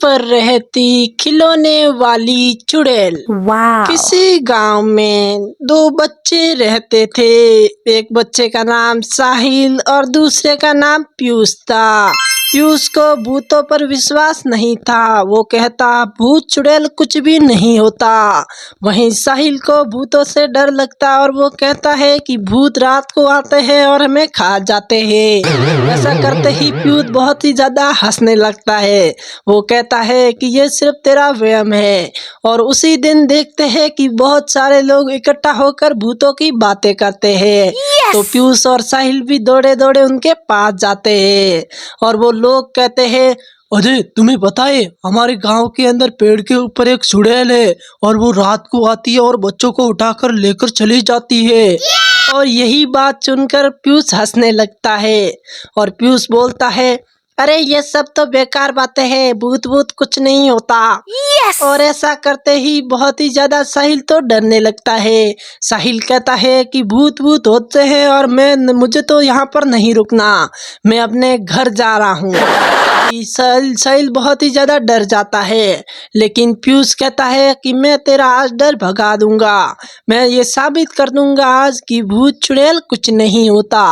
पर रहती खिलौने वाली चुड़ैल। वाह। किसी गांव में दो बच्चे रहते थे। एक बच्चे का नाम साहिल और दूसरे का नाम पीयूष था। पीयूष को भूतों पर विश्वास नहीं था। वो कहता भूत चुड़ैल कुछ भी नहीं होता। वहीं साहिल को भूतों से डर लगता और वो कहता है कि भूत रात को आते हैं और हमें खा जाते हैं। ऐसा करते ही पीयूष बहुत ही ज्यादा हंसने लगता है। वो कहता है कि ये सिर्फ तेरा वहम है। और उसी दिन देखते हैं कि बहुत सारे लोग इकट्ठा होकर भूतों की बातें करते हैं। तो पीयूष और साहिल भी दौड़े दौड़े उनके पास जाते हैं और वो लोग कहते हैं, अरे तुम्हें पता है हमारे गांव के अंदर पेड़ के ऊपर एक चुड़ैल है और वो रात को आती है और बच्चों को उठाकर लेकर चली जाती है। और यही बात सुनकर पीयूष हंसने लगता है और पीयूष बोलता है, अरे ये सब तो बेकार बातें हैं, भूत भूत कुछ नहीं होता। और ऐसा करते ही बहुत ही ज्यादा साहिल तो डरने लगता है। साहिल कहता है कि भूत भूत होते हैं और मुझे तो यहाँ पर नहीं रुकना, मैं अपने घर जा रहा हूँ। साहिल बहुत ही ज्यादा डर जाता है, लेकिन पीयूष कहता है कि मैं तेरा आज डर भगा दूंगा, मैं ये साबित कर दूंगा आज कि भूत चुड़ैल कुछ नहीं होता।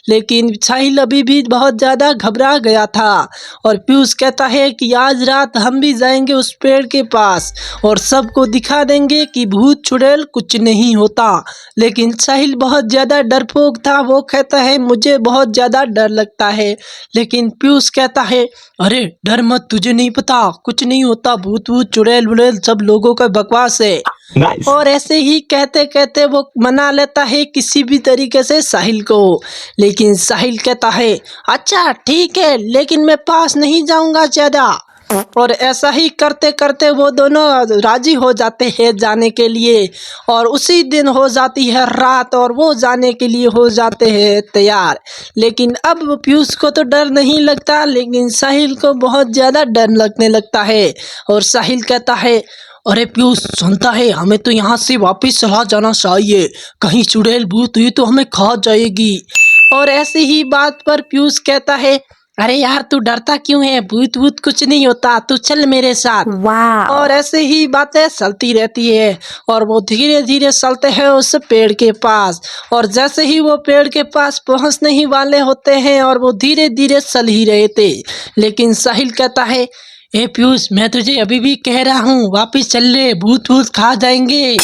लेकिन साहिल अभी भी बहुत ज्यादा घबरा गया था और पीयूष कहता है कि आज रात हम भी जाएंगे उस पेड़ के पास और सबको दिखा देंगे कि भूत चुड़ैल कुछ नहीं होता। लेकिन साहिल बहुत ज्यादा डरपोक था। वो कहता है मुझे बहुत ज्यादा डर लगता है। लेकिन पीयूष कहता है, अरे डर मत, तुझे नहीं पता कुछ नहीं होता, भूत भूत चुड़ैल वुड़ैल सब लोगों का बकवास है। Nice. और ऐसे ही कहते कहते वो मना लेता है किसी भी तरीके से साहिल को। लेकिन साहिल कहता है, अच्छा ठीक है, लेकिन मैं पास नहीं जाऊंगा ज्यादा। और ऐसा ही करते करते वो दोनों राजी हो जाते हैं जाने के लिए। और उसी दिन हो जाती है रात और वो जाने के लिए हो जाते हैं तैयार। लेकिन अब पीयूष को तो डर नहीं लगता, लेकिन साहिल को बहुत ज्यादा डर लगने लगता है। और साहिल कहता है, अरे पीयूष सुनता है हमें तो यहाँ से वापस चला जाना चाहिए, कहीं चुड़ैल भूत हुई तो हमें खा जाएगी। और ऐसी ही बात पर पीयूष कहता है, अरे यार तू डरता क्यों है, भूत भूत कुछ नहीं होता, तू चल मेरे साथ। वाह। और ऐसे ही बातें चलती रहती है और वो धीरे धीरे चलते हैं उस पेड़ के पास। और जैसे ही वो पेड़ के पास पहुंचने ही वाले होते हैं और वो धीरे धीरे चल ही रहे थे, लेकिन साहिल कहता है, ए पीयूष मैं तुझे अभी भी कह रहा हूँ वापिस चल ले, भूत भूत खा जाएंगे।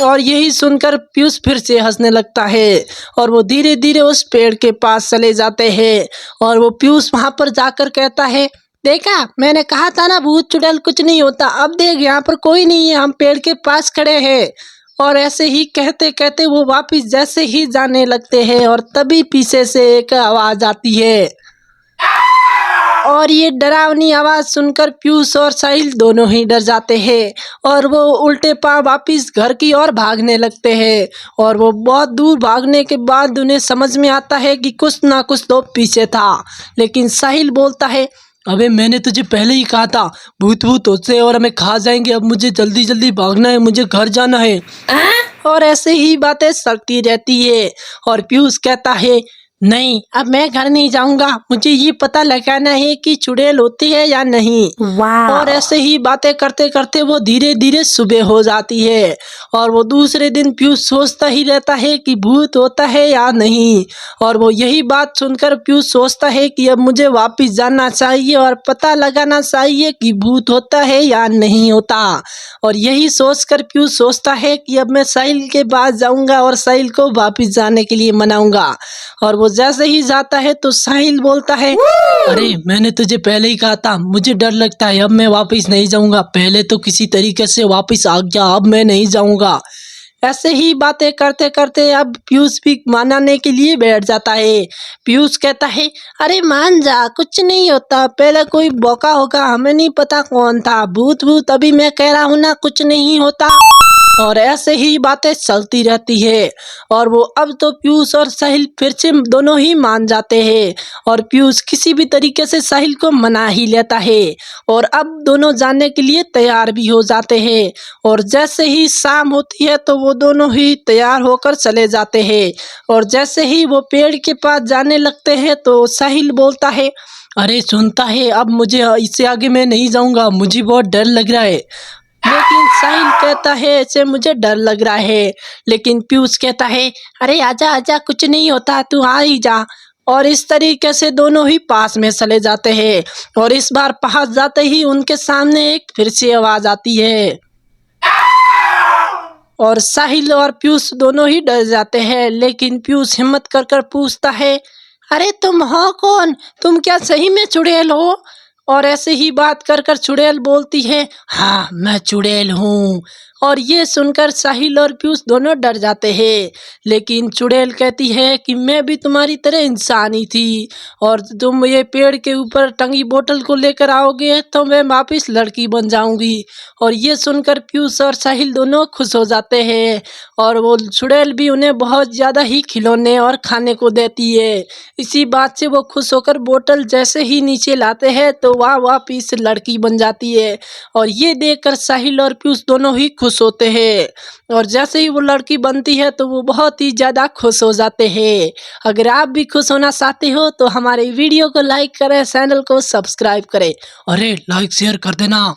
और यही सुनकर पीयूष फिर से हंसने लगता है और वो धीरे धीरे उस पेड़ के पास चले जाते हैं। और वो पीयूष वहां पर जाकर कहता है, देखा मैंने कहा था ना भूत चुड़ैल कुछ नहीं होता, अब देख यहाँ पर कोई नहीं है, हम पेड़ के पास खड़े हैं। और ऐसे ही कहते कहते वो वापिस जैसे ही जाने लगते हैं और तभी पीछे से एक आवाज आती है। और ये डरावनी आवाज सुनकर पीयूष और साहिल दोनों ही डर जाते हैं और वो उल्टे पांव वापिस घर की ओर भागने लगते हैं। और वो बहुत दूर भागने के बाद उन्हें समझ में आता है कि कुछ ना कुछ तो पीछे था। लेकिन साहिल बोलता है, अबे मैंने तुझे पहले ही कहा था भूत भूत होते हैं और हमें खा जाएंगे, अब मुझे जल्दी जल्दी भागना है, मुझे घर जाना है। और ऐसे ही बातें चलती रहती है और पीयूष कहता है, नहीं अब मैं घर नहीं जाऊंगा, मुझे ये पता लगाना है कि चुड़ैल होती है या नहीं। वाह। और ऐसे ही बातें करते करते वो धीरे धीरे सुबह हो जाती है और वो दूसरे दिन पीयूष सोचता ही रहता है कि भूत होता है या नहीं। और वो यही बात सुनकर पीयूष सोचता है कि अब मुझे वापस जाना चाहिए और पता लगाना चाहिए कि भूत होता है या नहीं होता। और यही सोचकर पीयूष सोचता है कि अब मैं साहिल के पास जाऊंगा और साहिल को वापस जाने के लिए मनाऊंगा। और वो जैसे ही जाता है तो साहिल बोलता है, अरे मैंने तुझे पहले ही कहा था मुझे डर लगता है, अब मैं वापस नहीं जाऊंगा, पहले तो किसी तरीके से वापस आ गया, अब मैं नहीं जाऊंगा। ऐसे ही बातें करते करते अब पीयूष भी मानने के लिए बैठ जाता है। पीयूष कहता है, अरे मान जा, कुछ नहीं होता, पहले कोई बौका होगा, हमें नहीं पता कौन था, भूत भूत अभी मैं कह रहा हूँ ना कुछ नहीं होता। और ऐसे ही बातें चलती रहती है और वो अब तो पीयूष और साहिल फिर से दोनों ही मान जाते हैं और पीयूष किसी भी तरीके से साहिल को मना ही लेता है और अब दोनों जाने के लिए तैयार भी हो जाते हैं। और जैसे ही शाम होती है तो वो दोनों ही तैयार होकर चले जाते हैं और जैसे ही वो पेड़ के पास जाने लगते हैं तो साहिल बोलता है, अरे सुनता है, अब मुझे इससे आगे मैं नहीं जाऊंगा, मुझे बहुत डर लग रहा है। लेकिन साहिल कहता है ऐसे मुझे डर लग रहा है। लेकिन पीयूष कहता है अरे आजा आजा, कुछ नहीं होता, तू आ ही जा। और इस तरीके से दोनों ही पास में चले जाते हैं। और इस बार पास जाते ही उनके सामने एक फिर से आवाज आती है और साहिल और पीयूष दोनों ही डर जाते हैं। लेकिन पीयूष हिम्मत कर कर पूछता है अरे तुम हो कौन, तुम क्या सही में चुड़ैल हो? और ऐसे ही बात कर कर चुड़ैल बोलती है हाँ मैं चुड़ैल हूँ। और ये सुनकर साहिल और पीयूष दोनों डर जाते हैं। लेकिन चुड़ैल कहती है कि मैं भी तुम्हारी तरह इंसान ही थी, और तुम ये पेड़ के ऊपर टंगी बोतल को लेकर आओगे तो मैं वापिस लड़की बन जाऊंगी। और ये सुनकर पीयूष और साहिल दोनों खुश हो जाते हैं। और वो चुड़ैल भी उन्हें बहुत ज़्यादा ही खिलौने और खाने को देती है। इसी बात से वो खुश होकर बोतल जैसे ही नीचे लाते हैं तो वह वापिस लड़की बन जाती है। और ये देखकर साहिल और पीयूष दोनों ही खुश होते हैं। और जैसे ही वो लड़की बनती है तो वो बहुत ही ज़्यादा खुश हो जाते हैं। अगर आप भी खुश होना चाहते हो तो हमारे वीडियो को लाइक करें, चैनल को सब्सक्राइब करें। अरे लाइक शेयर कर देना।